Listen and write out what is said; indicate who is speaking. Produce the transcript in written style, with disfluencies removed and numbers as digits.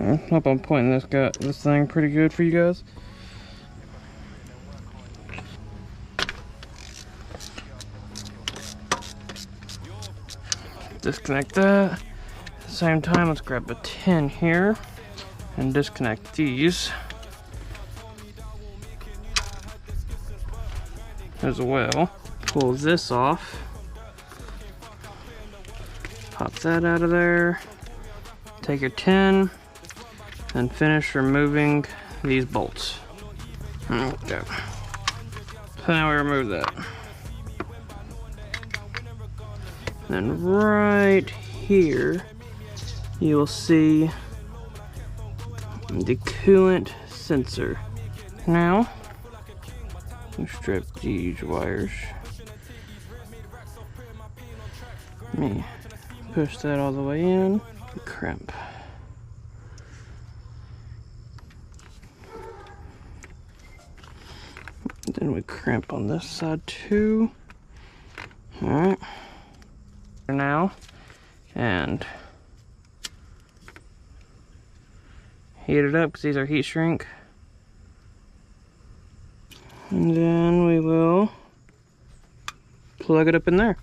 Speaker 1: I hope I'm pointing this thing pretty good for you guys. Disconnect that. At the same time, let's grab a 10 here and disconnect these as well. Pull this off. Pop that out of there. Take your 10 and finish removing these bolts. Okay. So now we remove that. Then right here, you will see the coolant sensor. Now, we strip these wires. Let me push that all the way in. Crimp. Then we crimp on this side too. Alright. Now, and heat it up because these are heat shrink. And then we will plug it up in there.